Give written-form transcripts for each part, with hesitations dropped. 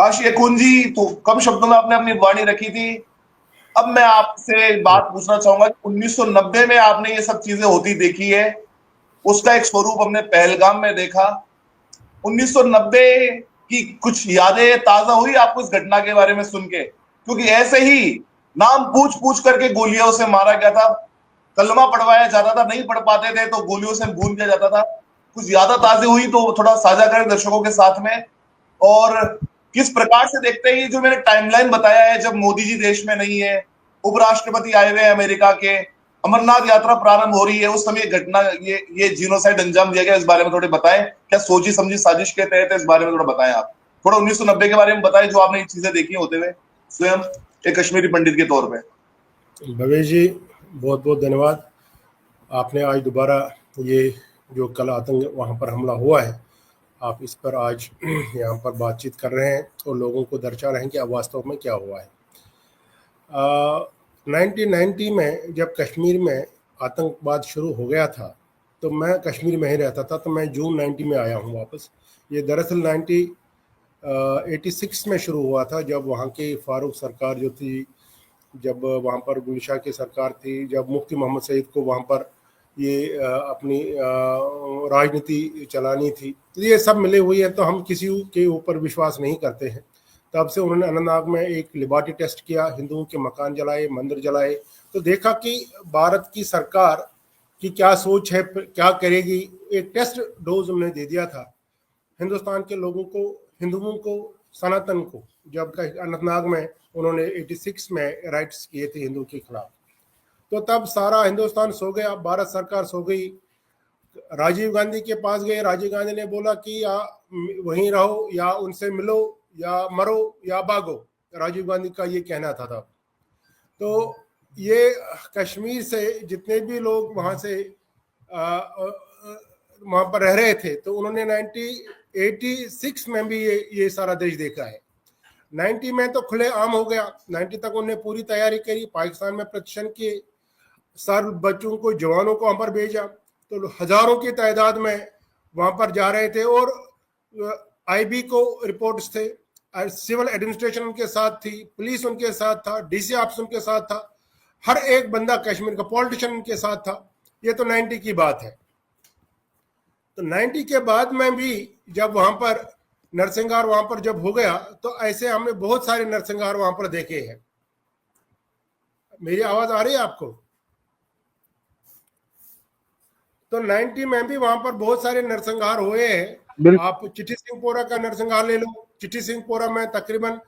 काशी कुंजी, तो कम शब्दों में आपने अपनी वाणी रखी थी। अब मैं आपसे बात पूछना चाहूंगा कि 1990 में आपने ये सब चीजें होती देखी है, उसका एक स्वरूप हमने पहलगाम में देखा। 1990 की कुछ यादें ताजा हुई आपको इस घटना के बारे में सुन के? क्योंकि ऐसे ही नाम पूछ पूछ करके गोलियों से मारा गया था, कलमा पढ़वाया जाता था, नहीं पढ़ पाते थे तो गोलियों से भून दिया जाता था। कुछ यादें ताजी हुई तो थोड़ा साझा करें दर्शकों के साथ में। और किस प्रकार से देखते हैं ये जो मैंने टाइमलाइन बताया है, जब मोदी जी देश में नहीं है, उपराष्ट्रपति आए हुए हैं अमेरिका के, अमरनाथ यात्रा प्रारंभ हो रही है, उस समय घटना ये जीनोसाइड अंजाम दिया गया, इस बारे में थोड़े बताएं। क्या सोची समझी साजिश के तहत, इस बारे में थोड़ा बताएं आप। थोड़ा 1990 के बारे में बताएं, जो आपने ये चीजें देखी होते हुए स्वयं एक कश्मीरी पंडित के तौर पे। भवेश जी, बहुत बहुत धन्यवाद। आपने आज दोबारा ये जो कल आतंक वहाँ पर हमला हुआ है, आप इस पर आज यहाँ पर बातचीत कर रहे हैं और लोगों को दर्शा रहे हैं कि अब वास्तव में क्या हुआ है। 1990 में जब कश्मीर में आतंकवाद शुरू हो गया था तो मैं कश्मीर में ही रहता था, तो मैं जून 90 में आया हूँ वापस। ये दरअसल 86 में शुरू हुआ था, जब वहाँ की फारूक सरकार जो थी, जब वहाँ पर गुलशाह की सरकार थी, जब मुफ्ती मोहम्मद सईद को वहाँ पर ये अपनी राजनीति चलानी थी, तो ये सब मिले हुए हैं। तो हम किसी के ऊपर विश्वास नहीं करते हैं। तब से उन्होंने अनंतनाग में एक लिबर्टी टेस्ट किया, हिंदुओं के मकान जलाए, मंदिर जलाए, तो देखा कि भारत की सरकार की क्या सोच है, क्या करेगी। एक टेस्ट डोज उन्होंने दे दिया था हिंदुस्तान के लोगों को, हिंदुओं को, सनातन को, जब अनंतनाग में उन्होंने 86 में राइट्स किए थे हिंदू के खिलाफ। तो तब सारा हिंदुस्तान सो गया, भारत सरकार सो गई। राजीव गांधी के पास गए, राजीव गांधी ने बोला कि या वहीं रहो, या उनसे मिलो, या मरो या भागो। राजीव गांधी का ये कहना था तब। तो ये कश्मीर से जितने भी लोग वहाँ से वहाँ पर रह रहे थे, तो उन्होंने 1986 में भी ये सारा देश देखा है। 90 में तो खुले आम हो गया। 90 तक उन्होंने पूरी तैयारी करी, पाकिस्तान में प्रदर्शन किए, सर बच्चों को, जवानों को वहाँ पर भेजा, तो हजारों की तादाद में वहाँ पर जा रहे थे। और आईबी को रिपोर्ट्स थे, सिविल एडमिनिस्ट्रेशन उनके साथ थी, पुलिस उनके साथ था, डीसी ऑफिस उनके साथ था, हर एक बंदा कश्मीर का पॉलिटिशियन उनके साथ था। ये तो 90 की बात है। तो 90 के बाद में भी जब वहां पर नरसंहार वहां पर जब हो गया, तो ऐसे हमने बहुत सारे नरसंहार वहां पर देखे हैं। मेरी आवाज आ रही है आपको? तो 90 में भी वहां पर बहुत सारे नरसंहार हुए हैं। आप चिट्ठी सिंहपोरा का नरसंहार ले लो। चिट्ठी सिंहपोरा में तकरीबन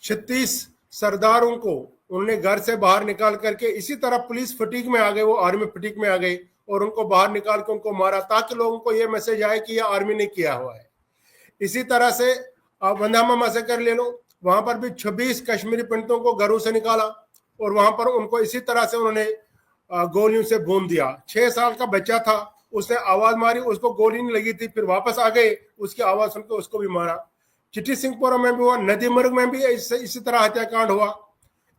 36 सरदारों को उन्होंने घर से बाहर निकाल करके, इसी तरह पुलिस फटीक में आ गए, वो आर्मी फटीक में आ गई और उनको बाहर निकाल के उनको मारा, ताकि लोगों को ये मैसेज आए कि ये आर्मी ने किया हुआ है। इसी तरह से आप वंदामा मैसेकर ले लो, वहां पर भी 26 कश्मीरी पंडितों को घरों से निकाला और वहां पर उनको इसी तरह से उन्होंने गोलियों से भून दिया। 6 साल का बच्चा था, उसने आवाज मारी, उसको गोली नहीं लगी थी, फिर वापस आ गए, उसकी आवाज सुनकर उसको भी मारा। चिट्ठी सिंहपुरा में भी हुआ, नदी मर्ग में भी इसी तरह हत्याकांड हुआ।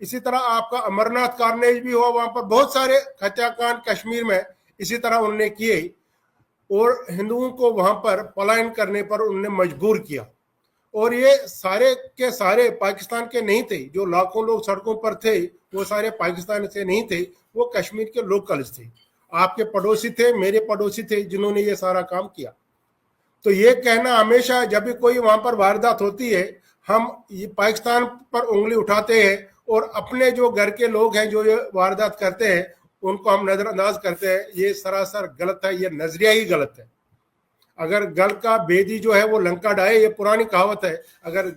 इसी तरह आपका अमरनाथ कारनेज भी हुआ, वहां पर बहुत सारे हत्याकांड कश्मीर में इसी तरह उन्होंने किए और हिंदुओं को वहां पर पलायन करने पर उन्होंने मजबूर किया। और ये सारे के सारे पाकिस्तान के नहीं थे, जो लाखों लोग सड़कों पर थे वो सारे पाकिस्तान से नहीं थे, वो कश्मीर के लोकल्स थे, आपके पड़ोसी थे, मेरे पड़ोसी थे, जिन्होंने ये सारा काम किया। तो ये कहना हमेशा जब भी कोई वहां पर वारदात होती है, हम ये पाकिस्तान पर उंगली उठाते हैं और अपने जो घर के लोग हैं जो ये वारदात करते हैं उनको हम नजरअंदाज करते हैं। ये सरासर गलत है, ये नजरिया ही गलत है। अगर गल का बेदी जो है वो लंका डाहे, ये पुरानी कहावत है। अगर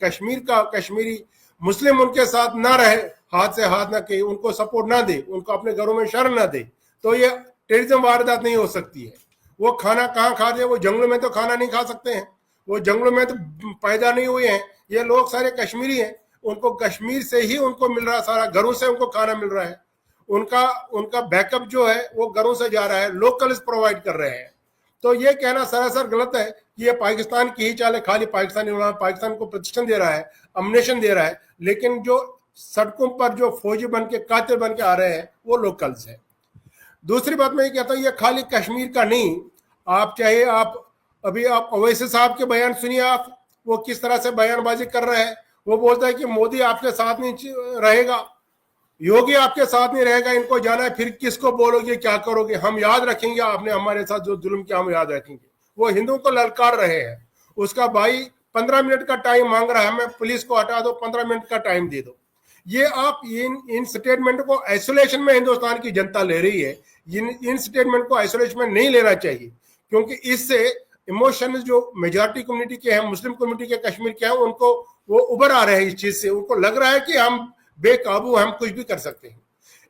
कश्मीर का कश्मीरी मुस्लिम उनके साथ ना रहे, हाथ से हाथ ना के, उनको सपोर्ट ना दे, उनको अपने घरों में शरण ना दे, तो ये टेररिज्म वारदात नहीं हो सकती है। वो खाना कहाँ खाते हैं? वो जंगलों में तो खाना नहीं खा सकते हैं, वो जंगलों में तो पैदा नहीं हुए हैं। ये लोग सारे कश्मीरी हैं, उनको कश्मीर से ही उनको मिल रहा, सारा घरों से उनको खाना मिल रहा है। उनका बैकअप जो है वो घरों से जा रहा है, लोकल्स प्रोवाइड कर रहे हैं। तो ये कहना सरासर गलत है कि ये पाकिस्तान की ही चाल है, खाली पाकिस्तान को प्रतिष्ठा दे रहा है, अम्नेशन दे रहा है, लेकिन जो सड़कों पर जो फौजी बन के, कातिल बन के आ रहे हैं वो लोकल्स है। दूसरी बात मैं ये कहता हूँ, ये खाली कश्मीर का नहीं, आप चाहे आप अभी आप ओवैसी साहब के बयान सुनिए, आप वो किस तरह से बयानबाजी कर रहा है। वो बोलता है कि मोदी आपके साथ नहीं रहेगा, योगी आपके साथ नहीं रहेगा, इनको जाना है, फिर किसको बोलोगे, क्या करोगे, हम याद रखेंगे आपने हमारे साथ जो जुल्म किया हम याद रखेंगे। वो हिंदुओं को ललकार रहे हैं। उसका भाई 15 मिनट का टाइम मांग रहा है, हमें पुलिस को हटा दो, 15 मिनट का टाइम दे दो। ये आप इन स्टेटमेंट को आइसोलेशन में हिंदुस्तान की जनता ले रही है। इन स्टेटमेंट को आइसोलेशन में नहीं लेना चाहिए, क्योंकि इससे इमोशन जो मेजॉरिटी कम्युनिटी के हैं, मुस्लिम कम्युनिटी के कश्मीर के हैं, उनको वो उभर आ रहे हैं इस चीज से। उनको लग रहा है कि हम बेकाबू, हम कुछ भी कर सकते हैं।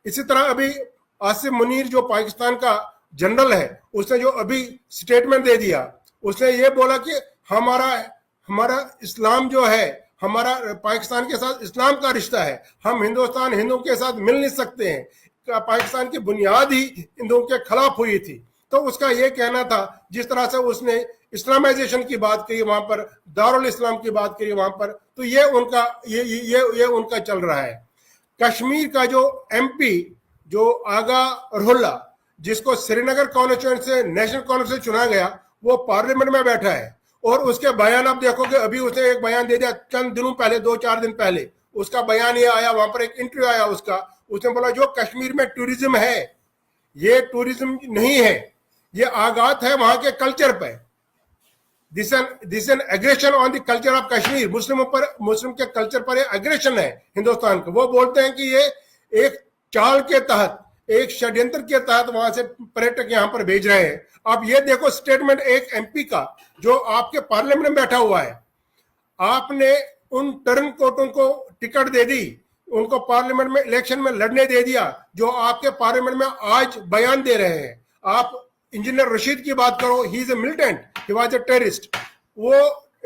इसी तरह अभी आसिम मुनीर जो पाकिस्तान का जनरल है, उसने जो अभी स्टेटमेंट दे दिया, उसने ये बोला कि हमारा इस्लाम जो है, हमारा पाकिस्तान के साथ इस्लाम का रिश्ता है, हम हिंदुओं के साथ मिल नहीं सकते हैं। पाकिस्तान की बुनियाद ही हिंदुओं के खिलाफ हुई थी। तो उसका ये कहना था, जिस तरह से उसने इस्लामाइजेशन की बात करी वहां पर, दारुल इस्लाम की बात करी वहां पर, तो ये उनका चल रहा है। कश्मीर का जो एमपी जो आगा रोहल्ला, जिसको श्रीनगर कॉन्स्टिट्यूएंसी से नेशनल कॉन्फ्रेंस से चुना गया, वो पार्लियामेंट में बैठा है। और उसके बयान आप देखोगे, अभी उसने एक बयान दे दिया चंद दिनों पहले, 2-4 दिन पहले उसका बयान ये आया, वहां पर एक इंटरव्यू आया उसका। उसने बोला जो कश्मीर में टूरिज्म है, ये टूरिज्म नहीं है, ये आघात है वहां के कल्चर पे। This an aggression on the culture of Kashmir. मुस्लिम के कल्चर पर एग्रेशन है हिंदुस्तान का। वो बोलते हैं कि ये एक चाल के तहत, एक षड्यंत्र के तहत वहां से पर्यटक यहां पर भेज रहे हैं। अब ये देखो स्टेटमेंट एक एमपी का जो आपके पार्लियामेंट में बैठा हुआ है। आपने उन टर्न कोटों को टिकट दे दी, उनको पार्लियामेंट में इलेक्शन में लड़ने दे दिया, जो आपके पार्लियामेंट में आज बयान दे रहे हैं। आप इंजीनियर रशीद की बात करो, he is a militant, he was a terrorist. वो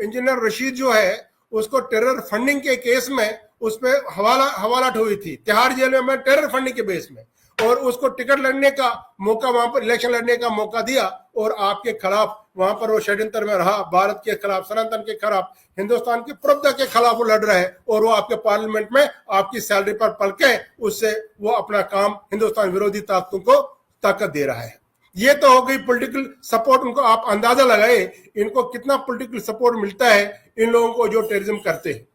इंजीनियर रशीद जो है, उसको टेरर फंडिंग के केस में उस पर हवालात हुई थी तिहाड़ जेल में टेरर फंडिंग के बेस में, और उसको टिकट लड़ने का मौका, वहां पर इलेक्शन लड़ने का मौका दिया, और आपके खिलाफ वहां पर वो षड्यंत्र में रहा, भारत के खिलाफ, सनातन के खिलाफ, हिंदुस्तान की प्रभुता के खिलाफ वो लड़ रहा है। और वो आपके पार्लियामेंट में आपकी सैलरी पर पलके उससे वो अपना काम हिंदुस्तान विरोधी ताकतों को ताकत दे रहा है। ये तो हो गई पॉलिटिकल सपोर्ट। उनको आप अंदाजा लगाए इनको कितना पॉलिटिकल सपोर्ट मिलता है इन लोगों को जो टेररिज्म करते हैं।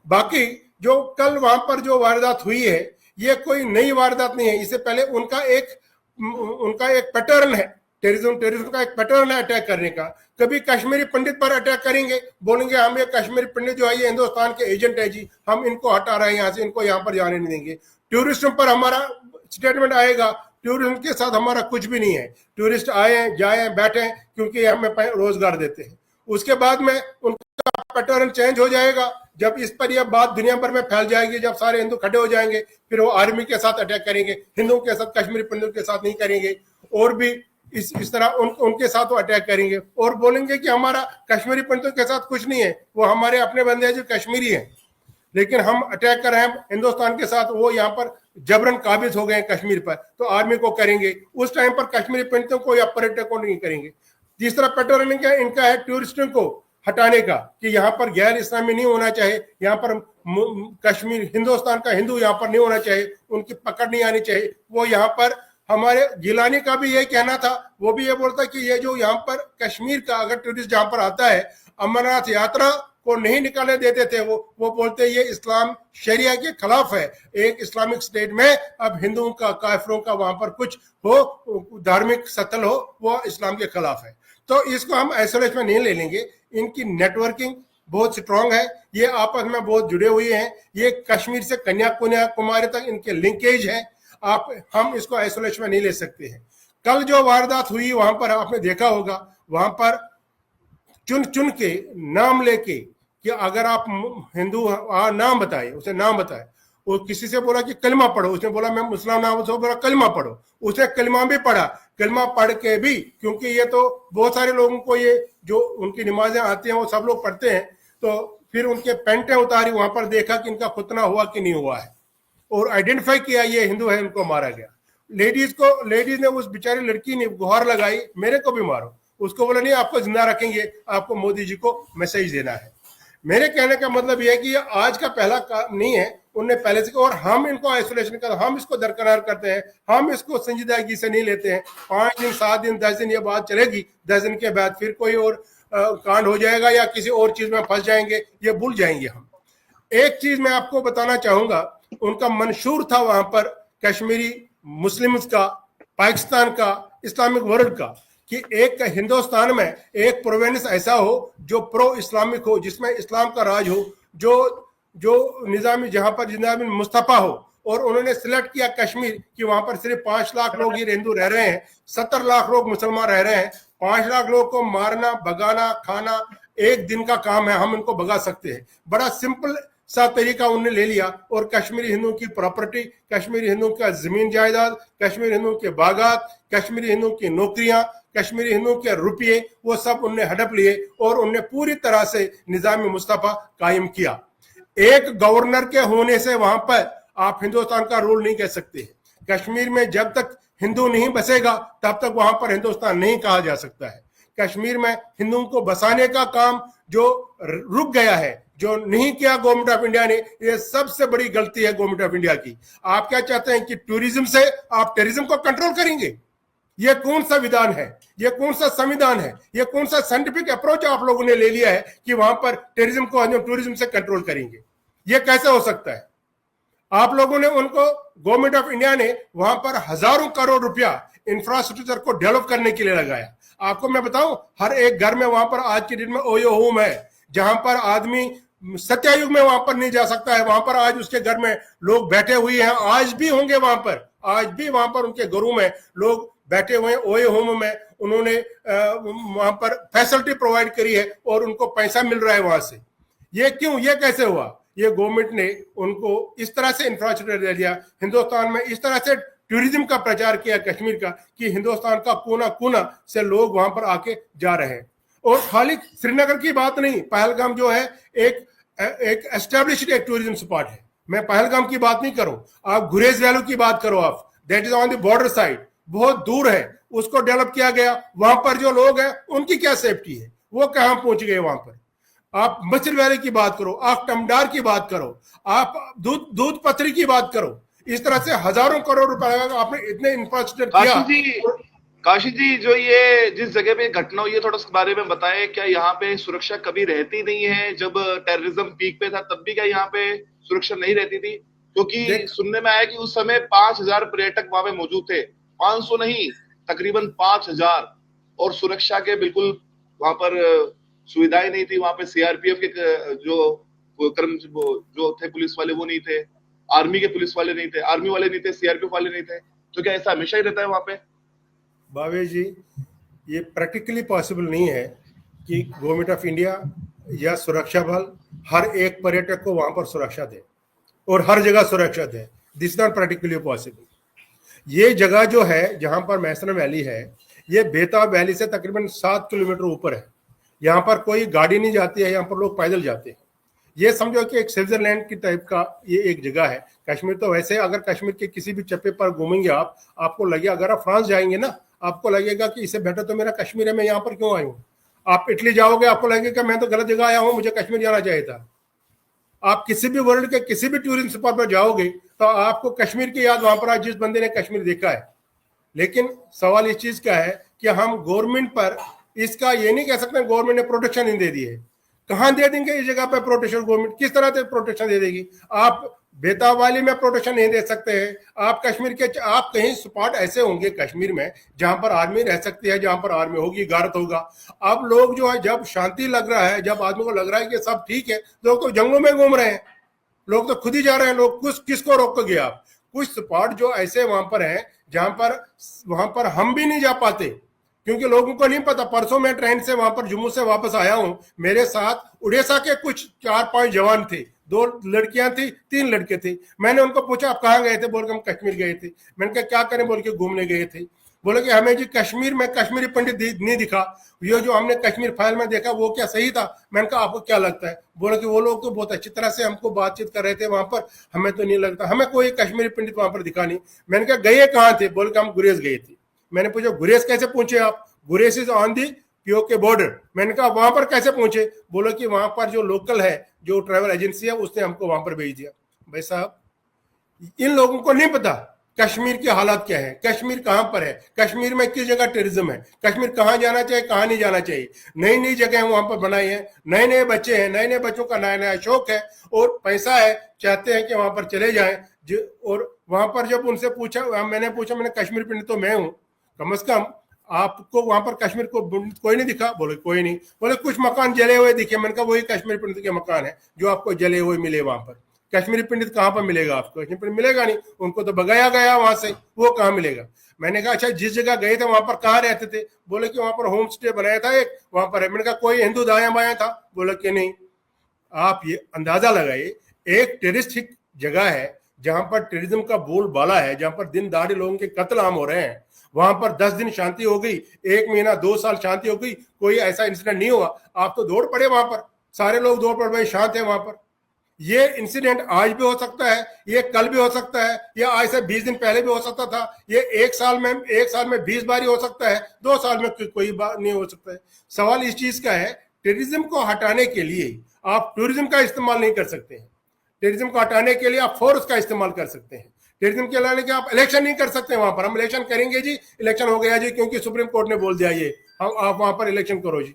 बाकी जो कल वहां पर जो वारदात हुई है, ये कोई नई वारदात नहीं है। इससे पहले उनका एक पैटर्न है, टेररिज्म का एक पैटर्न है अटैक करने का। कभी कश्मीरी पंडित पर अटैक करेंगे, बोलेंगे हम ये कश्मीरी पंडित जो है ये हिंदुस्तान के एजेंट है जी, हम इनको हटा रहे हैं यहाँ से, इनको यहाँ पर जाने नहीं देंगे। टूरिस्टों पर हमारा स्टेटमेंट आएगा, टूरिज्म के साथ हमारा कुछ भी नहीं है, टूरिस्ट आए जाए बैठे क्योंकि हमें रोजगार देते हैं। उसके बाद में उनका पैटर्न चेंज हो जाएगा। जब इस पर यह बात दुनिया भर में फैल जाएगी, जब सारे हिंदू खड़े हो जाएंगे, फिर वो आर्मी के साथ अटैक करेंगे, हिंदुओं के साथ, कश्मीरी पंडितों के साथ नहीं करेंगे, और भी इस तरह उनके साथ वो अटैक करेंगे और बोलेंगे कि हमारा कश्मीरी पंडितों के साथ कुछ नहीं है, वो हमारे अपने बंदे हैं जो कश्मीरी हैं, लेकिन हम अटैक कर रहे हैं हिंदुस्तान के साथ, वो यहाँ पर जबरन काबिज हो गए हैं कश्मीर पर, तो आर्मी को करेंगे। उस टाइम पर कश्मीरी पंडितों को या पर्यटकों को नहीं करेंगे। तीसरा पैटर्न इनका है टूरिस्टों को हटाने का, कि यहाँ पर गैर इस्लामी नहीं होना चाहिए, यहाँ पर कश्मीर हिंदुस्तान का हिंदू यहाँ पर नहीं होना चाहिए, उनकी पकड़ नहीं आनी चाहिए। वो यहाँ पर हमारे गिलानी का भी ये कहना था, वो भी ये बोलता कि ये जो यहाँ पर कश्मीर का अगर टूरिस्ट जहाँ पर आता है, अमरनाथ यात्रा को नहीं निकालने देते थे, वो बोलते ये इस्लाम शरिया के खिलाफ है। एक इस्लामिक स्टेट में अब हिंदुओं का, काफिरों का वहां पर कुछ हो, धार्मिक सतल हो, वो इस्लाम के खिलाफ है। तो इसको हम आइसोलेशन में नहीं ले लेंगे। इनकी नेटवर्किंग बहुत स्ट्रांग है, ये आपस में बहुत जुड़े हुए हैं, ये कश्मीर से कन्याकुमारी तक इनके लिंकेज है। हम इसको आइसोलेशन में नहीं ले सकते हैं। कल जो वारदात हुई वहां पर आपने देखा होगा, वहां पर चुन चुन के नाम लेके, कि अगर आप हिंदू नाम बताए, उसे नाम बताए, वो किसी से बोला कि कलमा पढ़ो, उसने बोला मैं मुस्लिम नाम, उसने बोला कलमा पढ़ो, उसने कलमा भी पढ़ा। कलमा पढ़ के भी, क्योंकि ये तो बहुत सारे लोगों को ये जो उनकी नमाजें आती हैं वो सब लोग पढ़ते हैं, तो फिर उनके पेंटें उतारी, वहां पर देखा कि इनका खुतना हुआ कि नहीं हुआ है, और आइडेंटिफाई किया ये हिंदू है, इनको मारा गया। लेडीज ने, उस बेचारी लड़की ने गुहार लगाई, मेरे को भी मारो। उसको बोला नहीं, आपको जिंदा रखेंगे, आपको मोदी जी को मैसेज देना है। मेरे कहने का मतलब यह है कि ये आज का पहला काम नहीं है, उनने पहले से, और हम इनको आइसोलेशन कर, हम इसको दरकिनार करते हैं, हम इसको संजीदगी से नहीं लेते हैं। 5 दिन, 7 दिन, 10 दिन ये बात चलेगी, 10 दिन के बाद फिर कोई और कांड हो जाएगा या किसी और चीज में फंस जाएंगे, ये भूल जाएंगे हम। एक चीज मैं आपको बताना चाहूंगा, उनका मंशूर था वहां पर कश्मीरी मुस्लिम्स का, पाकिस्तान का, इस्लामिक वर्ल्ड का, कि एक हिंदुस्तान में एक प्रोविंस ऐसा हो जो प्रो इस्लामिक हो, जिसमें इस्लाम का राज हो, जो जो निजामी, जहां पर निजामी मुस्तफा हो। और उन्होंने सिलेक्ट किया कश्मीर कि वहां पर सिर्फ 5 लाख लोग ही हिंदू रह रहे हैं, 70 लाख लोग मुसलमान रह रहे हैं। 5 लाख लोगों को मारना, भगाना, खाना एक दिन का काम है, हम इनको भगा सकते हैं। बड़ा सिंपल सा तरीका उन्होंने ले लिया और कश्मीरी हिंदुओं की प्रॉपर्टी, कश्मीरी हिंदुओं का जमीन जायदाद, कश्मीरी हिंदुओं के बागात, कश्मीरी हिंदुओं की नौकरियां, कश्मीरी हिंदुओं के रुपये, वो सब उनने हड़प लिए और उनने पूरी तरह से निजाम मुस्तफा कायम किया। एक गवर्नर के होने से वहां पर आप हिंदुस्तान का रूल नहीं कह सकते। कश्मीर में जब तक हिंदू नहीं बसेगा तब तक वहां पर हिंदुस्तान नहीं कहा जा सकता है। कश्मीर में हिंदुओं को बसाने का काम जो रुक गया है, जो नहीं किया गवर्नमेंट ऑफ इंडिया ने, ये सबसे बड़ी गलती है गवर्नमेंट ऑफ इंडिया की। आप क्या चाहते हैं कि टूरिज्म से आप टेररिज्म को कंट्रोल करेंगे? ये कौन सा विधान है? ये कौन सा संविधान है? ये कौन सा साइंटिफिक अप्रोच आप लोगों ने ले लिया है कि वहां पर टेररिज्म को टूरिज्म से कंट्रोल करेंगे? ये कैसे हो सकता है? आप लोगों ने उनको, गवर्नमेंट ऑफ इंडिया ने वहां पर हजारों करोड़ रुपया इंफ्रास्ट्रक्चर को डेवलप करने के लिए लगाया। आपको मैं बताऊं, हर एक घर में वहां पर आज के दिन में ओयो होम है, जहां पर आदमी सत्यायुग में वहां पर नहीं जा सकता है। वहां पर आज उसके घर में लोग बैठे हुए हैं, आज भी होंगे वहां पर, आज भी वहां पर उनके घरों में लोग बैठे हुए हैं ओयो होम में। उन्होंने वहां पर फैसिलिटी प्रोवाइड करी है और उनको पैसा मिल रहा है वहां से। ये क्यों, ये कैसे हुआ? ये गवर्नमेंट ने उनको इस तरह से इंफ्रास्ट्रक्चर दे दिया, हिंदुस्तान में इस तरह से टूरिज्म का प्रचार किया कश्मीर का, कि हिंदुस्तान का कोना कोना से लोग वहां पर आके जा रहे हैं। और खाली श्रीनगर की बात नहीं, पहलगाम जो है एक एस्टेब्लिश्ड एक टूरिज्म स्पॉट है। मैं पहलगाम की बात नहीं करूं, आप गुरेज वैली की बात करो, आप that is on the border side, बहुत दूर है, उसको डेवलप किया गया। वहां पर जो लोग हैं उनकी क्या सेफ्टी है? वो कहां पहुंच गए वहां पर? आप मछली वैली की बात करो, आप टमडार की बात करो, आप दूध पथरी की बात करो। इस तरह से हजारों करोड़ रुपए आपने इतने इंफ्रास्ट्रक्चर किया। काशी जी, जो ये जिस जगह पे घटना हुई है, थोड़ा उसके बारे में बताएं। क्या यहाँ पे सुरक्षा कभी रहती नहीं है? जब टेररिज्म पीक पे था तब भी क्या यहाँ पे सुरक्षा नहीं रहती थी? क्योंकि सुनने में आया कि उस समय 5000 पर्यटक वहां पे मौजूद थे, 500 नहीं, तकरीबन 5000, और सुरक्षा के बिल्कुल वहां पर सुविधाएं नहीं थी। वहां पे सीआरपीएफ के जो थे पुलिस वाले वो नहीं थे, आर्मी के पुलिस वाले नहीं थे, आर्मी वाले नहीं थे, सीआरपीएफ वाले नहीं थे। तो क्या ऐसा हमेशा ही रहता है वहां पे? बावे जी, ये प्रैक्टिकली पॉसिबल नहीं है कि गवर्नमेंट ऑफ इंडिया या सुरक्षा बल हर एक पर्यटक को वहां पर सुरक्षा दे और हर जगह सुरक्षा दे। This not practically possible. ये जगह जो है जहां पर मैसना वैली है, ये बेताब वैली से तकरीबन 7 किलोमीटर ऊपर है। यहाँ पर कोई गाड़ी नहीं जाती है, यहाँ पर लोग पैदल जाते हैं। ये समझो कि एक स्विट्जरलैंड की टाइप का ये एक जगह है। कश्मीर तो वैसे, अगर कश्मीर के किसी भी चप्पे पर घूमेंगे आप, आपको लगेगा, अगर आप फ्रांस जाएंगे ना, आपको लगेगा कि इससे बेटर तो मेरा कश्मीर है, मैं यहाँ पर क्यों आया हूँ। आप इटली जाओगे, आपको लगेगा मैं तो गलत जगह आया हूँ, मुझे कश्मीर जाना चाहिए था। आप किसी भी वर्ल्ड के किसी भी टूरिज्म स्पॉट पर जाओगे तो आपको कश्मीर की याद वहां पर आज, जिस बंदे ने कश्मीर देखा है। लेकिन सवाल इस चीज का है कि हम गवर्नमेंट पर इसका ये नहीं कह सकते गवर्नमेंट ने प्रोटेक्शन नहीं दे दी है। कहां दे देंगे इस जगह पर प्रोटेक्शन? गवर्नमेंट किस तरह से प्रोटेक्शन दे देगी? आप बेताब वाली में प्रोटेक्शन नहीं दे सकते हैं। आप कश्मीर के, आप कहीं स्पॉट ऐसे होंगे कश्मीर में जहां पर आर्मी रह सकती है, जहां पर आर्मी होगी, गार्ड होगा। अब लोग जो है, जब शांति लग रहा है, जब आदमी को लग रहा है कि सब ठीक है, लोग तो जंगलों में घूम रहे हैं, लोग तो खुद ही जा रहे हैं। लोग किसको रोक गए आप? कुछ स्पॉट जो ऐसे वहां पर हैं जहां पर वहां पर हम भी नहीं जा पाते, क्योंकि लोगों को नहीं पता। परसों मैं ट्रेन से वहां पर जम्मू से वापस आया हूं, मेरे साथ उड़ीसा के कुछ 4-5 जवान थे, 2 लड़कियां थी, 3 लड़के थे। मैंने उनको पूछा आप कहाँ गए थे? बोल के हम कश्मीर गए थे। मैंने कहा क्या करें? बोल के घूमने गए थे। बोले कि हमें जी कश्मीर में कश्मीरी पंडित नहीं दिखा, ये जो हमने कश्मीर फाइल में देखा वो क्या सही था? मैंने कहा आपको क्या लगता है? बोले कि वो लोग तो बहुत अच्छी तरह से हमको बातचीत कर रहे थे वहां पर, हमें तो नहीं लगता, हमें कोई कश्मीरी पंडित वहां पर दिखा नहीं। मैंने कहा गए कहाँ थे? बोले कि हम गुरेज गए थे। मैंने पूछा गुरेज कैसे पहुंचे आप? गुरेज is on the PoK border. मैंने कहा वहां पर कैसे पहुंचे? बोलो कि वहां पर जो लोकल है, जो ट्रैवल एजेंसी है, उसने हमको वहां पर भेज दिया। भाई साहब, इन लोगों को नहीं पता कश्मीर की हालात क्या है, कश्मीर कहां पर है, कश्मीर में किस जगह टेररिज्म है, कश्मीर कहां जाना चाहिए कहां नहीं जाना चाहिए। नई नई जगह वहां पर बनाई है, नए नए बच्चे हैं, नए नए बच्चों का नया नया शौक है और पैसा है, चाहते हैं कि वहां पर चले जाएं। और वहां पर जब उनसे पूछा, मैंने पूछा, मैंने कश्मीर पंडित तो मैं हूं, कम से कम आपको वहां पर कश्मीर को कोई नहीं दिखा? बोले कोई नहीं। बोले कुछ मकान जले हुए दिखे। मैंने कहा वही कश्मीर पंडित के मकान है जो आपको जले हुए मिले वहां पर। कश्मीरी पंडित कहां पर मिलेगा आपको? कश्मीर पंडित मिलेगा नहीं, उनको तो भगाया गया वहां से, वो कहां मिलेगा? मैंने कहा अच्छा जिस जगह गए थे वहां पर कहां रहते थे? बोले कि वहां पर होम स्टे बनाया था एक, वहां पर है। मैंने कहा कोई हिंदू दाया बाया था? बोले कि नहीं। आप ये अंदाजा लगाइए, एक टेररिस्टिक जगह है जहां पर टेररिज्म का बोलबाला है, जहां पर दिन दहाड़े लोगों के कत्ल आम हो रहे हैं, वहां पर 10 दिन शांति हो गई, 1 महीना 2 साल शांति हो गई, कोई ऐसा इंसिडेंट नहीं हुआ। आप तो दौड़ पड़े वहां पर, सारे लोग दौड़ पड़े, भाई शांत है वहां पर। ये इंसिडेंट आज भी हो सकता है, ये कल भी हो सकता है, या आज से 20 दिन पहले भी हो सकता था, ये एक साल में 20 बार हो सकता है, 2 साल में कोई बार नहीं हो सकता है। सवाल इस चीज का है, टेररिज्म को हटाने के लिए आप टूरिज्म का इस्तेमाल नहीं कर सकते हैं, टेररिज्म को हटाने के लिए आप फोर्स का इस्तेमाल कर सकते हैं, टेररिज्म के लाने के आप इलेक्शन नहीं कर सकते। वहां पर हम इलेक्शन करेंगे जी, इलेक्शन हो गया जी क्योंकि सुप्रीम कोर्ट ने बोल दिया ये, हम आप वहां पर इलेक्शन करो जी।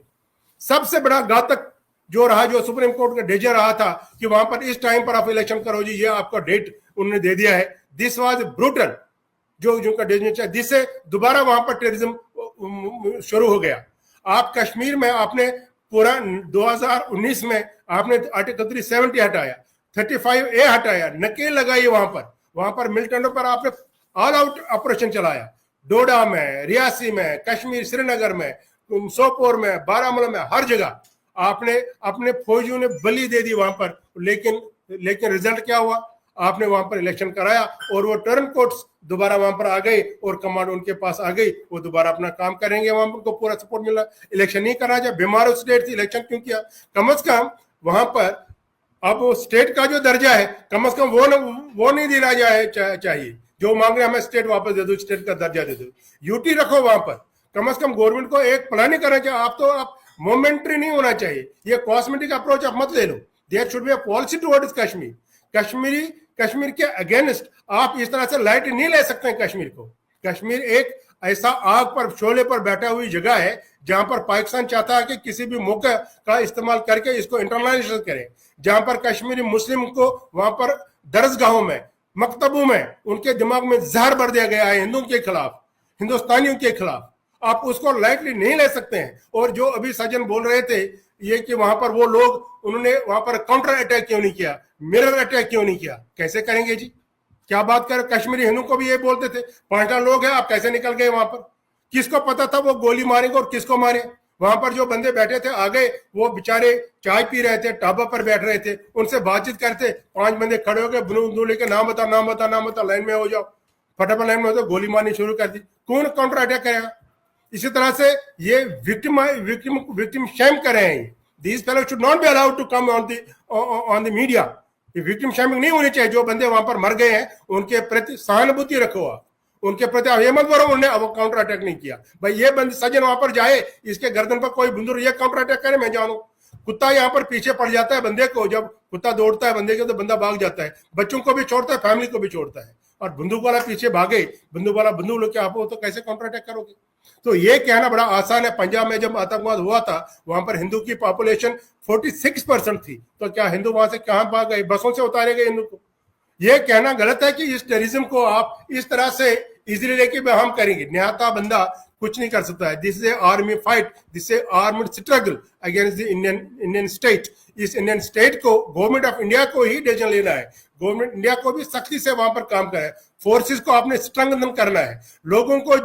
सबसे बड़ा घातक जो रहा, जो सुप्रीम कोर्ट का डिसीजन रहा था कि वहां पर इस टाइम पर आप इलेक्शन करो जी, ये आपका डेट उन्होंने दे दिया है। दिस वाज ब्रूटल, जो जिनका डिसीजन, जिससे दोबारा वहां पर टेररिज्म शुरू हो गया। आप कश्मीर में आपने पूरा 2019 में आपने आर्टिकल 370 हटाया, 35A हटाया, नकेल लगाई वहां पर मिलिटेंटों पर आपने ऑल आउट ऑपरेशन चलाया, डोडा में, रियासी में, कश्मीर, श्रीनगर में, सोपोर में, बारामूला में, हर जगह आपने अपने फौजियों ने बलि दे दी वहां पर। लेकिन रिजल्ट क्या हुआ? आपने वहां पर इलेक्शन कराया और वो टर्न कोर्ट्स दोबारा वहां पर आ गए और कमांड उनके पास आ गई, वो दोबारा अपना काम करेंगे, वहां पर उनको पूरा सपोर्ट मिला। इलेक्शन नहीं करना चाहिए, बीमार स्टेट थी, इलेक्शन क्यों किया? कम से कम वहां पर अब वो स्टेट का जो दर्जा है, कम से कम वो नहीं दिया जाए चाहिए। जो मांग रहे हमें स्टेट वापस दे दो, स्टेट का दर्जा दे दो, यूटी रखो वहां पर। कम से कम गवर्नमेंट को एक प्लानिंग करना चाहिए। आप मोमेंट्री नहीं होना चाहिए, ये कॉस्मेटिक अप्रोच आप मत ले लो। There should be a policy towards Kashmir. Kashmir के अगेंस्ट आप इस तरह से लाइट नहीं ले सकते हैं कश्मीर को। कश्मीर एक ऐसा आग पर, शोले पर बैठा हुई जगह है जहां पर पाकिस्तान चाहता है कि किसी भी मौके का इस्तेमाल करके इसको इंटरनलाइज करें, जहां पर कश्मीरी मुस्लिम को वहां पर दरसगाहों में, मकतबों में उनके दिमाग में जहर भर दिया गया है हिंदुओं के खिलाफ, हिंदुस्तानियों के खिलाफ। आप उसको लाइटली नहीं ले सकते हैं। और जो अभी सज्जन बोल रहे थे ये कि वहां पर वो लोग, उन्होंने वहां पर काउंटर अटैक क्यों नहीं किया, मिरर अटैक क्यों नहीं किया? कैसे करेंगे जी? क्या बात कर, कश्मीरी हिंदू को भी ये बोलते थे 5 लोग हैं, आप कैसे निकल गए वहां पर? किसको पता था वो गोली मारेंगे और किसको मारे? वहां पर जो बंदे बैठे थे आ गए, वो बेचारे चाय पी रहे थे, ढाबा पर बैठ रहे थे, उनसे बातचीत करते, 5 बंदे खड़े हो गए, बंदूक लेके नाम बता, लाइन में हो जाओ, फटाफट लाइन में हो जाओ, गोली मारनी शुरू कर दी। कौन काउंटर अटैक करेगा? इसी तरह से ये विक्टिम शेम कर रहे हैं। These fellows should not be allowed to come on the media. ये विक्टिम शेमिंग नहीं होनी चाहिए। जो बंदे वहां पर मर गए हैं उनके प्रति सहानुभूति रखो, आप उनके प्रति ये मत बोलो उन्होंने अब काउंटर अटैक नहीं किया। भाई ये बंदे सज्जन वहां पर जाए, इसके गर्दन पर कोई बंदूक, ये काउंटर अटैक करे, मैं जानू। कुत्ता यहाँ पर पीछे पड़ जाता है बंदे को, जब कुत्ता दौड़ता है बंदे के तो बंदा भाग जाता है, बच्चों को भी छोड़ता है, फैमिली को भी छोड़ता है, और बंदूक वाला पीछे भागे, बंदूक वाला बंदूक लेके आप हो तो कैसे काउंटर अटैक करोगे? तो ये कहना बड़ा आसान है। पंजाब में जब आतंकवाद हुआ था वहां पर हिंदू की पॉपुलेशन 46% थी, तो क्या हिंदू वहां से कहां भाग गए? बसों से उतारे गए हिंदू को। ये कहना गलत है कि इस टेररिज्म को आप इस तरह से इजीली लेके हम करेंगे। निहत्था बंदा कुछ नहीं कर सकता है। This is a army fight, this is armed struggle against the Indian state. इस इंडियन स्टेट को, गवर्नमेंट ऑफ इंडिया को ही डिसीजन लेना है। गवर्नमेंट इंडिया को भी सख्ती से वहां पर काम करना है, फोर्सेस को आपने स्ट्रेंथन करना है, लोगों को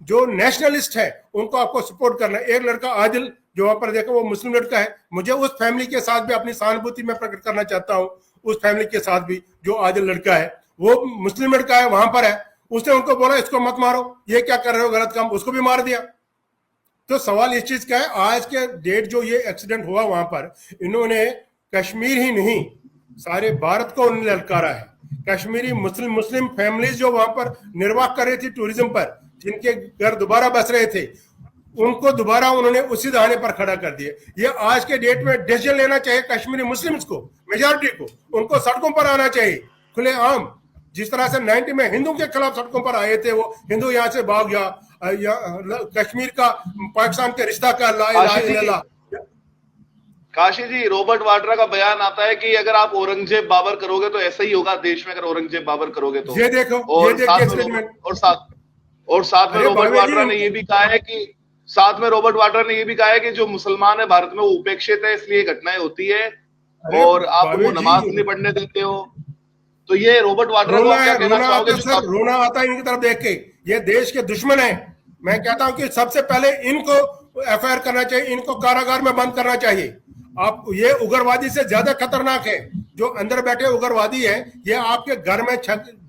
जो नेशनलिस्ट है उनको आपको सपोर्ट करना है। एक लड़का आदिल जो वहां पर देखा, वो मुस्लिम लड़का है, मुझे उस फैमिली के साथ भी अपनी सहानुभूति में प्रकट करना चाहता हूं। उस फैमिली के साथ भी जो आदिल लड़का है, वो मुस्लिम लड़का है, वहां पर है, उसने उनको बोला इसको मत मारो, ये क्या कर रहे हो गलत काम, उसको भी मार दिया। तो सवाल इस चीज का है, आज के डेट जो ये एक्सीडेंट हुआ वहां पर, इन्होंने कश्मीर ही नहीं सारे भारत को उन्होंने ललकारा है। कश्मीरी मुस्लिम फैमिलीज जो वहां पर निर्वाह कर रही थी टूरिज्म पर, जिनके घर दोबारा बस रहे थे, उनको दोबारा उन्होंने उसी दाने पर खड़ा कर दिया। ये आज के डेट में डिसीजन लेना चाहिए कश्मीरी मुस्लिम्स को, मेजॉरिटी को, उनको सड़कों पर आना चाहिए खुले आम। जिस तरह से 90 में हिंदू के खिलाफ सड़कों पर आए थे, वो हिंदू यहाँ से भाग गया, कश्मीर का पाकिस्तान के रिश्ता का ला काशी जी, रॉबर्ट वाड्रा का बयान आता है कि अगर आप औरंगजेब बाबर करोगे तो ऐसा ही होगा देश में, अगर औरंगजेब बाबर करोगे तो। ये देखो, और ये देखिए स्टेटमेंट। और साथ में रॉबर्ट वाड्रा ने ये भी कहा है कि जो मुसलमान है भारत में वो उपेक्षित है, इसलिए घटनाएं होती है और आप वो नमाज नहीं पढ़ने देते हो। तो ये रॉबर्ट वाड्रा को क्या कहना चाहोगे? सर रोना आता है इनकी तरफ देख के, ये देश के दुश्मन है। मैं कहता हूं कि सबसे पहले इनको एफआईआर करना चाहिए, इनको कारागार में बंद करना चाहिए। आप ये उग्रवादी से ज्यादा खतरनाक है, जो अंदर बैठे उग्रवादी है, ये आपके घर में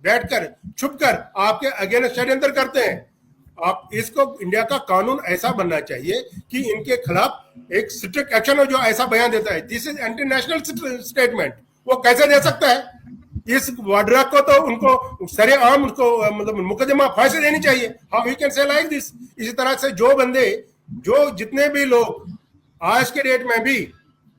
बैठकर छुपकर आपके अगेंस्ट षड्यंत्र करते हैं। आप इसको, इंडिया का कानून ऐसा बनना चाहिए कि इनके खिलाफ एक स्ट्रिक्ट एक्शन हो जो ऐसा बयान देता है। This is anti national statement. वो कैसे दे सकता है? इस वाड्रा को तो उनको सरेआम उनको मतलब मुकदमा फांसी देनी चाहिए। How we can say like this. इसी तरह से जो जितने भी लोग आज के डेट में भी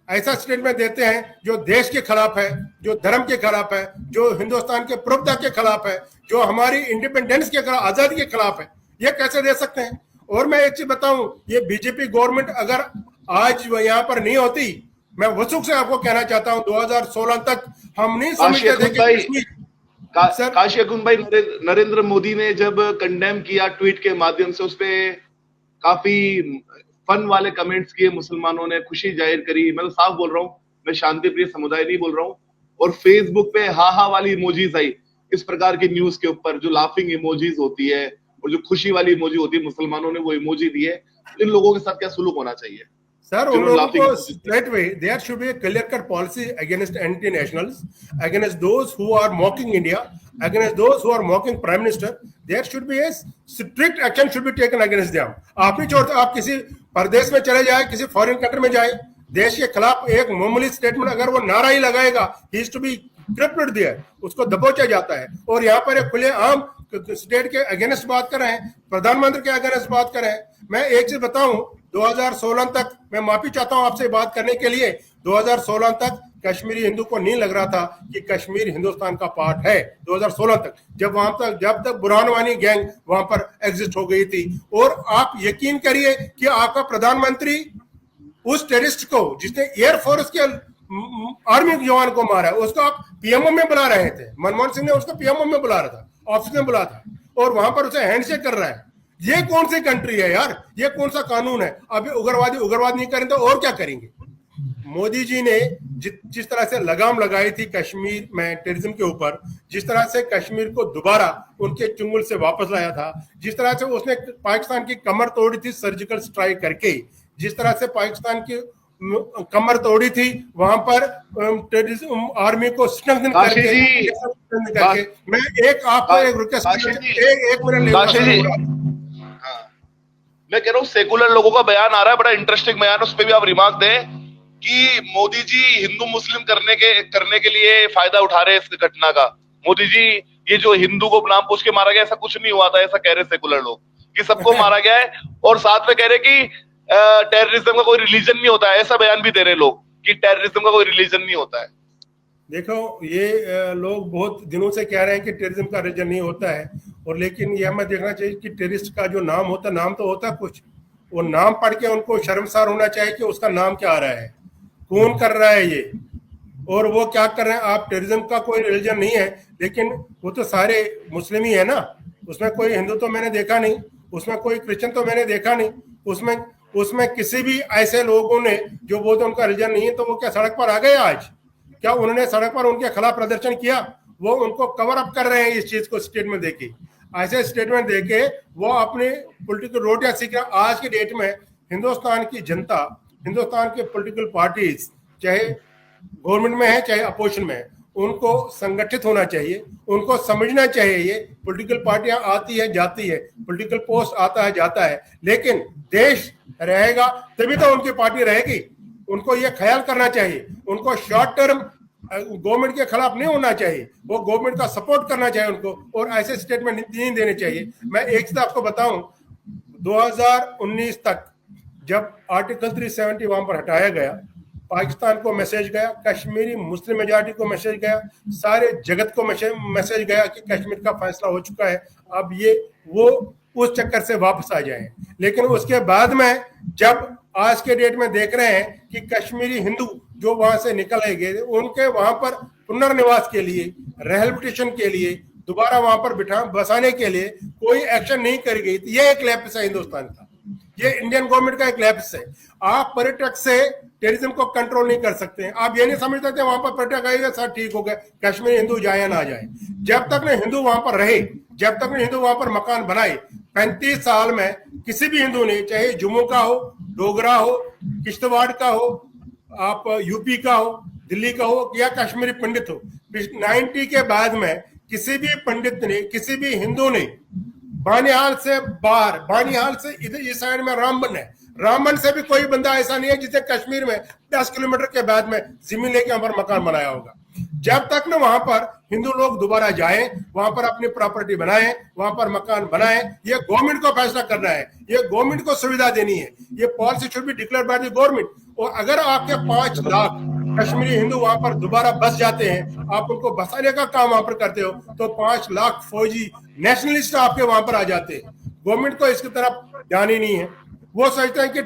ऐसा स्टेटमेंट देते हैं जो देश के खिलाफ है, जो धर्म के खिलाफ है, जो हिंदुस्तान के प्रभुता के खिलाफ है, जो हमारी इंडिपेंडेंस के खिलाफ, आजादी के खिलाफ है, ये कैसे दे सकते हैं? और मैं एक चीज बताऊं, ये बीजेपी गवर्नमेंट अगर आज यहाँ पर नहीं होती, मैं वसुख से आपको कहना चाहता हूं 2016 तक हम नहीं समझते थे कि काशी अकुन भाई, नरेंद्र मोदी ने जब कंडेम किया ट्वीट के माध्यम से, उस पे काफी फन वाले कमेंट्स किए, मुसलमानों ने खुशी जाहिर करी। मैं तो साफ बोल रहा हूँ, मैं शांति प्रिय समुदाय नहीं बोल रहा हूँ। और फेसबुक पे हा वाली इमोजीज आई इस प्रकार की न्यूज के ऊपर, जो लाफिंग इमोजीज होती है और जो खुशी वाली इमोजी होती है, मुसलमानों ने वो इमोजी दी है। इन लोगों के साथ क्या सुलूक होना चाहिए? सर, उन लोगों को straight way there should be a clear cut policy against anti-nationals, against those who are mocking India, against those who are mocking Prime Minister. There should be a strict action should be taken against them. आप नहीं छोड़ते, आप किसी परदेश में चले जाए, किसी फॉरेन कंट्री में जाए, देश के खिलाफ एक मामूली स्टेटमेंट अगर वो नारा ही लगाएगा, he is to be crippled there, उसको दबोचा जाता है। और यहाँ पर एक खुले आम स्टेट के अगेंस्ट बात कर रहे हैं, प्रधानमंत्री के अगेंस्ट बात कर रहे हैं। मैं एक चीज बताऊं, 2016 तक, मैं माफी चाहता हूं आपसे बात करने के लिए, 2016 तक कश्मीरी हिंदू को नहीं लग रहा था कि कश्मीर हिंदुस्तान का पार्ट है। 2016 तक जब तक बुरहान वानी गैंग वहां पर एग्जिस्ट हो गई थी। और आप यकीन करिए कि आपका प्रधानमंत्री उस टेररिस्ट को, जिसने एयरफोर्स के आर्मी जवान को मारा, उसको आप पीएमओ में बुला रहे थे। मनमोहन सिंह ने उसको पीएमओ में बुला रहा था, ऑफिस में बुला था, और वहां पर उसे हैंडशेक कर रहा है। ये कौन सी कंट्री है यार? ये कौन सा कानून है? अभी उग्रवाद नहीं करें तो और क्या करेंगे? मोदी जी ने जिस तरह से लगाम लगाई थी कश्मीर में टेररिज्म के ऊपर, जिस तरह से कश्मीर को दोबारा उनके चुंगल से वापस लाया था, जिस तरह से उसने पाकिस्तान की कमर तोड़ी थी सर्जिकल स्ट्राइक करके, जिस तरह से पाकिस्तान की कमर तोड़ी थी वहां पर टेररिज्म आर्मी को स्ट्रेंथन करके। मैं एक आपको एक रिक्वेस्ट, एक मिनट, मैं कह रहा हूँ सेकुलर लोगों का बयान आ रहा है, बड़ा इंटरेस्टिंग बयान, उस पर भी आप रिमार्क दें कि मोदी जी हिंदू मुस्लिम करने के लिए फायदा उठा रहे हैं इस घटना का। मोदी जी, ये जो हिंदू को नाम पूछ के मारा गया, ऐसा कुछ नहीं हुआ था, ऐसा कह रहे सेकुलर लोग कि सबको मारा गया है। और साथ में कह रहे कि टेररिज्म का कोई रिलीजन नहीं होता है, ऐसा बयान भी दे रहे लोग कि टेररिज्म का कोई रिलीजन नहीं होता है। देखो, ये लोग बहुत दिनों से कह रहे हैं कि टेररिज्म का रिलीजन नहीं होता है, और लेकिन ये हमें देखना चाहिए कि टेररिस्ट का जो नाम होता है, नाम तो होता है कुछ, वो नाम पढ़ के उनको शर्मसार होना चाहिए कि उसका नाम क्या आ रहा है, कौन कर रहा है ये, और वो क्या कर रहे हैं। आप टेररिज्म का कोई रिलीजन नहीं है, लेकिन वो तो सारे मुस्लिम ही है ना, उसमें कोई हिंदू तो मैंने देखा नहीं, उसमें कोई क्रिश्चियन तो मैंने देखा नहीं, उसमें किसी भी ऐसे लोगों ने जो बोलते उनका रिलीजन नहीं है, तो वो क्या सड़क पर आ गए आज? क्या उन्होंने सड़क पर उनके खिलाफ प्रदर्शन किया? वो उनको कवर अप कर रहे हैं इस चीज को स्टेटमेंट देके, ऐसे स्टेटमेंट देके वो अपने पॉलिटिकल रोटियां सीख रहे हैं। आज के डेट में हिंदुस्तान की जनता, हिंदुस्तान के पॉलिटिकल पार्टीज, चाहे गवर्नमेंट में है चाहे अपोजिशन में है, उनको संगठित होना चाहिए, उनको समझना चाहिए ये पॉलिटिकल पार्टियां आती है जाती है, पॉलिटिकल पोस्ट आता है जाता है, लेकिन देश रहेगा तभी तो उनकी पार्टी रहेगी। उनको ये ख्याल करना चाहिए, उनको शॉर्ट टर्म गवर्नमेंट के खिलाफ नहीं होना चाहिए, वो गवर्नमेंट का सपोर्ट करना चाहिए उनको, और ऐसे स्टेटमेंट नहीं देने चाहिए। मैं एक चीज आपको बताऊं, 2019 तक जब आर्टिकल 370 वहां पर हटाया गया, पाकिस्तान को मैसेज गया, कश्मीरी मुस्लिम मेजॉरिटी को मैसेज गया, सारे जगत को मैसेज गया कि कश्मीर का फैसला हो चुका है, अब ये वो उस चक्कर से वापस आ जाए। लेकिन उसके बाद में जब आज के डेट में देख रहे हैं कि कश्मीरी हिंदू जो वहां से निकल गए, उनके वहां पर पुनर्निवास के लिए, रिहेबिलिटेशन के लिए, दोबारा वहां पर बसाने के लिए कोई एक्शन नहीं करी गई। ये एक लैप्स है हिंदुस्तान का, ये इंडियन गवर्नमेंट का एक लैप्स है। आप पर्यटक से टेररिज्म को कंट्रोल नहीं कर सकते हैं। आप ये नहीं समझते थे वहां पर पर्यटक आएगा सब ठीक हो गया, कश्मीर हिंदू जाए या ना जाए। जब तक न हिंदू वहां पर रहे, जब तक न हिंदू वहां पर मकान बनाए, 35 साल में किसी भी हिंदू ने, चाहे जम्मू का हो, डोगरा हो, किश्तवाड़ का हो, आप यूपी का हो, दिल्ली का हो या कश्मीरी पंडित हो, 90 के बाद में किसी भी पंडित ने, किसी भी हिंदू ने बानिहाल से बाहर, बानिहाल से इधर इस साइड में रामबन है, रामबन से भी कोई बंदा ऐसा नहीं है जिसे कश्मीर में 10 किलोमीटर के बाद में जमीन लेके वहां पर मकान बनाया होगा। जब तक ना वहां पर हिंदू लोग दोबारा जाएं, वहां पर अपनी प्रॉपर्टी बनाएं, वहां पर मकान बनाएं, ये गवर्नमेंट को फैसला करना है, ये गवर्नमेंट को सुविधा देनी है, ये policy should be declared by the government. और अगर आपके 5 लाख कश्मीरी हिंदू वहां पर दोबारा बस जाते हैं, आप उनको बसाने का काम वहां पर करते हो, तो 5 लाख फौजी नेशनलिस्ट आपके वहां पर आ जाते हैं। गवर्नमेंट को इसकी तरफ ध्यान ही नहीं है। वो सोचते हैं कि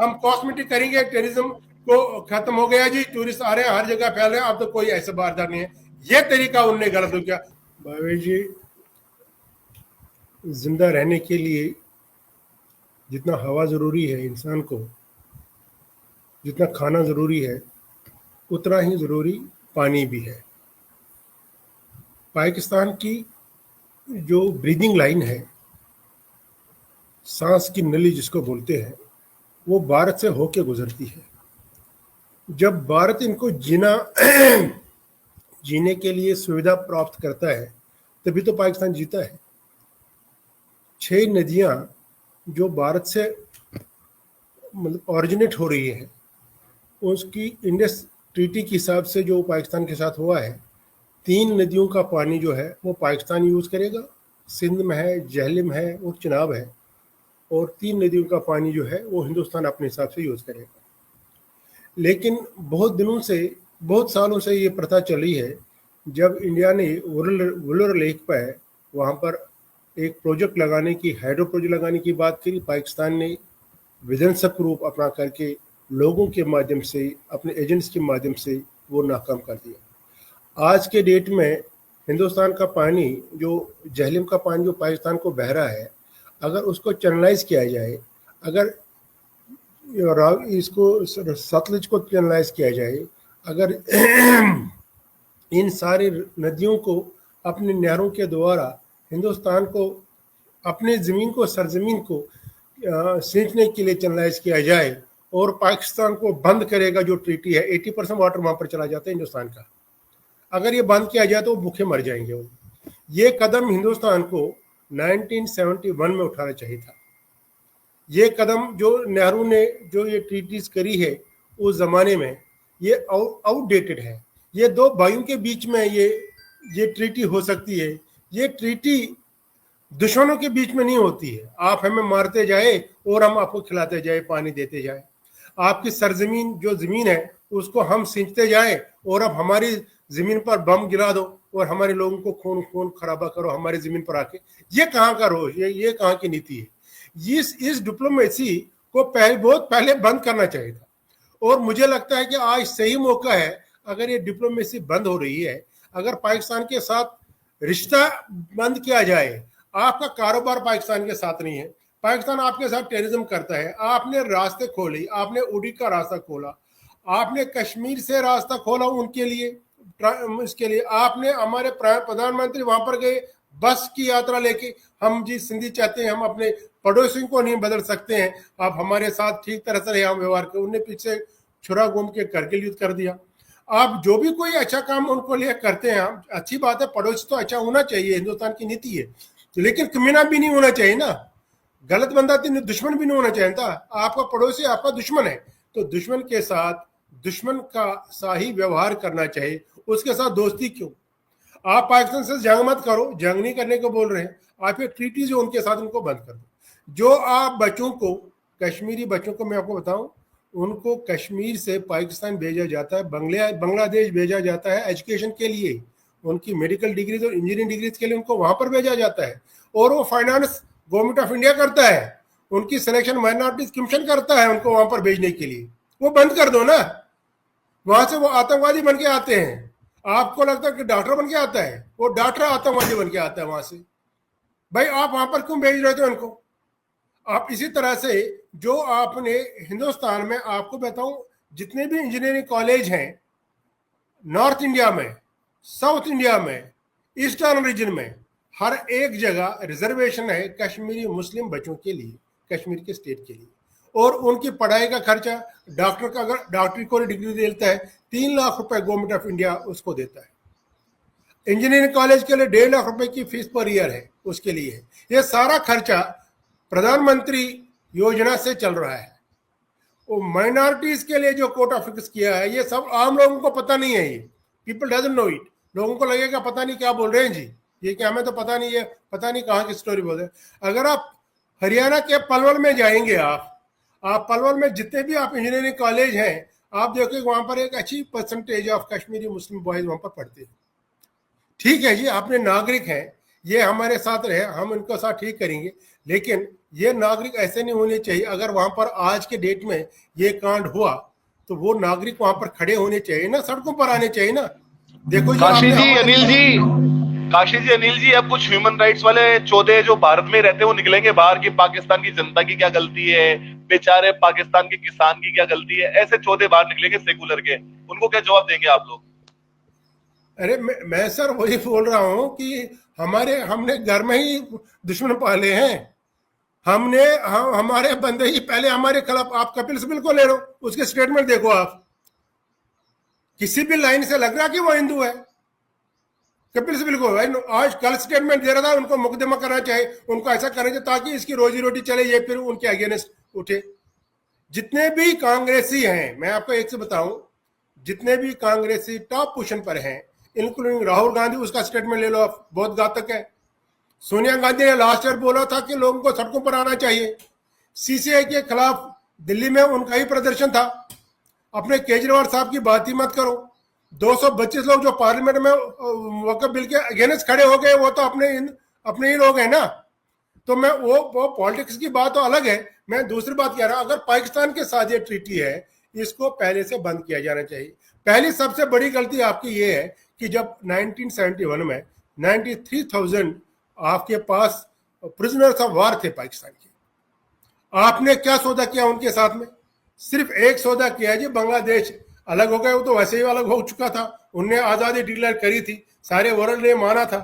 हम कॉस्मेटिक करेंगे, टेररिज्म को खत्म हो गया जी, टूरिस्ट आ रहे हैं, हर जगह फैल रहे हैं, अब तो कोई ऐसा बारदार नहीं है। ये तरीका उनने गलत हो गया। भाई जी, जिंदा रहने के लिए जितना हवा जरूरी है इंसान को, जितना खाना जरूरी है, उतना ही जरूरी पानी भी है। पाकिस्तान की जो ब्रीदिंग लाइन है, सांस की नली जिसको बोलते हैं, वो भारत से होके गुजरती है। जब भारत इनको जीने के लिए सुविधा प्राप्त करता है, तभी तो पाकिस्तान जीता है। 6 नदियां जो भारत से मतलब ऑरिजिनेट हो रही है, उसकी इंडस ट्रीटी के हिसाब से जो पाकिस्तान के साथ हुआ है, 3 नदियों का पानी जो है वो पाकिस्तान यूज़ करेगा, सिंध में है, जहलम है और चिनाब है, और 3 नदियों का पानी जो है वो हिंदुस्तान अपने हिसाब से यूज़ करेगा। लेकिन बहुत दिनों से, बहुत सालों से ये प्रथा चली है। जब इंडिया ने वुलर लेक पर वहाँ पर एक प्रोजेक्ट लगाने की, हाइड्रो प्रोजेक्ट लगाने की बात करी, पाकिस्तान ने विध्वंसक रूप अपना करके लोगों के माध्यम से, अपने एजेंट्स के माध्यम से वो नाकाम कर दिया। आज के डेट में हिंदुस्तान का पानी, जो जहलम का पानी जो पाकिस्तान को बह रहा है, अगर उसको चैनलाइज किया जाए, अगर इसको सतलुज को चैनलाइज किया जाए, अगर इन सारी नदियों को अपने नहरों के द्वारा हिंदुस्तान को, अपने ज़मीन को, सरजमीन को सींचने के लिए चैनलाइज किया जाए, और पाकिस्तान को बंद करेगा जो ट्रीटी है, 80% वाटर वहाँ पर चला जाता है हिंदुस्तान का। अगर ये बंद किया जाए तो वो भूखे मर जाएंगे। वो ये कदम हिंदुस्तान को 1971 में उठाना चाहिए था। ये कदम जो नेहरू ने जो ये ट्रीटीज करी है उस ज़माने में, ये आउटडेटेड है। ये 2 भाइयों के बीच में ये ट्रीटी हो सकती है। ये ट्रीटी दुश्मनों के बीच में नहीं होती है। आप हमें मारते जाए और हम आपको खिलाते जाए, पानी देते जाए। आपकी सरजमीन जो ज़मीन है उसको हम सींचते जाए, और अब हमारी ज़मीन पर बम गिरा दो और हमारे लोगों को खून खराबा करो हमारी ज़मीन पर आके। ये कहाँ का रोज, ये कहाँ की नीति है? इस डिप्लोमेसी को बहुत पहले बंद करना चाहिए था। और मुझे लगता है कि आज सही मौका है। अगर ये डिप्लोमेसी बंद हो रही है, अगर पाकिस्तान के साथ रिश्ता बंद किया जाए, आपका कारोबार पाकिस्तान के साथ नहीं है, पाकिस्तान आपके साथ टेररिज्म करता है, आपने रास्ते खोले, आपने उड़ी का रास्ता खोला, आपने कश्मीर से रास्ता खोला उनके लिए, इसके लिए आपने, हमारे प्रधानमंत्री वहां पर गए बस की यात्रा लेके, हम जी सिंधी चाहते हैं, हम अपने पड़ोसियों को नहीं बदल सकते हैं, आप हमारे साथ ठीक तरह से हम व्यवहार करें। उनने पीछे छुरा घूम के करगिल युद्ध कर दिया। आप जो भी कोई अच्छा काम उनको लिए करते हैं, अच्छी बात है, पड़ोसी तो अच्छा होना चाहिए, हिंदुस्तान की नीति है, लेकिन कमीना भी नहीं होना चाहिए ना, गलत बंदा तो दुश्मन भी नहीं होना चाहिए था। आपका पड़ोसी आपका दुश्मन है, तो दुश्मन के साथ दुश्मन का सा ही व्यवहार करना चाहिए, उसके साथ दोस्ती क्यों? आप पाकिस्तान से जंग मत करो, जंग नहीं करने को बोल रहे हैं आप, ये ट्रीटी जो उनके साथ उनको बंद कर दो। जो आप बच्चों को, कश्मीरी बच्चों को मैं आपको बताऊं, उनको कश्मीर से पाकिस्तान भेजा जाता है, बांग्लादेश भेजा जाता है एजुकेशन के लिए, उनकी मेडिकल डिग्रीज और इंजीनियरिंग डिग्रीज के लिए उनको वहां पर भेजा जाता है, और वो फाइनेंस गवर्नमेंट ऑफ इंडिया करता है, उनकी सिलेक्शन माइनॉरिटीज कमीशन करता है उनको वहां पर भेजने के लिए। वो बंद कर दो ना, वहां से वो आतंकवादी बन के आते हैं। आपको लगता है कि डॉक्टर बन के आता है, वो डॉक्टर आतंकवादी बन के आता है वहां से। भाई आप वहां पर क्यों भेज रहे थे उनको? आप इसी तरह से जो आपने हिंदुस्तान में, आपको बताऊं, जितने भी इंजीनियरिंग कॉलेज हैं नॉर्थ इंडिया में, साउथ इंडिया में, ईस्टर्न रीजन में, हर एक जगह रिजर्वेशन है कश्मीरी मुस्लिम बच्चों के लिए, कश्मीर के स्टेट के लिए। और उनकी पढ़ाई का खर्चा, डॉक्टर का अगर डॉक्टरी को डिग्री देता है 3 लाख रुपए गवर्नमेंट ऑफ इंडिया उसको देता है। इंजीनियरिंग कॉलेज के लिए 1.5 लाख रुपए की फीस पर ईयर है, उसके लिए है। ये सारा खर्चा प्रधानमंत्री योजना से चल रहा है। वो माइनॉरिटीज के लिए जो कोटा फिक्स किया है, ये सब आम लोगों को पता नहीं है। ये पीपल डजंट नो इट। लोगों को लगेगा पता नहीं क्या बोल रहे हैं जी, ये क्या, हमें तो पता नहीं है, पता नहीं कहाँ की स्टोरी बोल रहे हैं। अगर आप हरियाणा के पलवल में जाएंगे, आप पलवल में जितने भी आप इंजीनियरिंग कॉलेज हैं, आप देखोगे वहां पर एक अच्छी percentage of Kashmiri Muslim boys वहां पर पढ़ते हैं। ठीक है जी, आपने नागरिक हैं, ये हमारे साथ रहे, हम इनको साथ ठीक करेंगे, लेकिन ये नागरिक ऐसे नहीं होने चाहिए। अगर वहां पर आज के डेट में ये कांड हुआ तो वो नागरिक वहां पर खड़े होने चाहिए ना, सड़कों पर आने चाहिए ना। देखो काशी जी, अनिल जी, अब कुछ ह्यूमन राइट्स वाले चौधे जो भारत में रहते हैं वो निकलेंगे बाहर कि पाकिस्तान की जनता की क्या गलती है, बेचारे पाकिस्तान के किसान की क्या गलती है। ऐसे चौधे बाहर निकलेंगे सेकुलर के, उनको क्या जवाब देंगे आप लोग? अरे मैं सर वही बोल रहा हूं कि हमने घर में ही दुश्मन पाले हैं। हमारे बंदे ही पहले हमारे खिलाफ। आप कपिल सिब्बल को ले लो, उसके स्टेटमेंट देखो, आप किसी भी लाइन से लग रहा कि वो हिंदू है। कपिल सिब्बल को आज कल स्टेटमेंट दे रहा था, उनको मुकदमा करना चाहिए, उनको ऐसा करना चाहिए ताकि इसकी रोजी रोटी चले, ये फिर उनके अगेंस्ट उठे। जितने भी कांग्रेसी हैं, मैं आपको एक से बताऊं, जितने भी कांग्रेसी टॉप पोजीशन पर हैं, इंक्लूडिंग राहुल गांधी, उसका स्टेटमेंट ले लो आप, बहुत घातक है। सोनिया गांधी ने लास्ट ईयर बोला था कि लोगों को सड़कों पर आना चाहिए। सीसीआई के खिलाफ दिल्ली में उनका ही प्रदर्शन था। अपने केजरीवाल साहब की बात ही मत करो। 225 लोग जो पार्लियामेंट में वक्फ बिल के अगेंस्ट खड़े हो गए, वो तो अपने ही लोग हैं ना। तो मैं वो पॉलिटिक्स की बात तो अलग है। मैं दूसरी बात कह रहा हूं, अगर पाकिस्तान के साथ ये ट्रीटी है, इसको पहले से बंद किया जाना चाहिए। पहली सबसे बड़ी गलती आपकी ये है कि जब 1971 में 93,000 आपके पास प्रिजनर्स ऑफ वार थे पाकिस्तान के, आपने क्या सौदा किया उनके साथ में? सिर्फ एक सौदा किया जी, बांग्लादेश अलग हो गए, वो तो वैसे ही अलग हो चुका था, उनने आजादी डिक्लेयर करी थी, सारे वर्ल्ड ने माना था।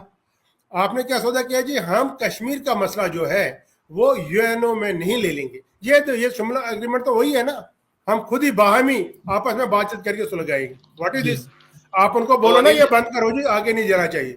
आपने क्या सौदा किया जी? हम कश्मीर का मसला जो है वो यूएनओ में नहीं ले लेंगे। ये शिमला एग्रीमेंट तो वही है ना, हम खुद ही बाहमी आपस में बातचीत करके सुलझाएंगे। What is this? आप उनको बोलो ना ये बंद करो जी, आगे नहीं जाना चाहिए।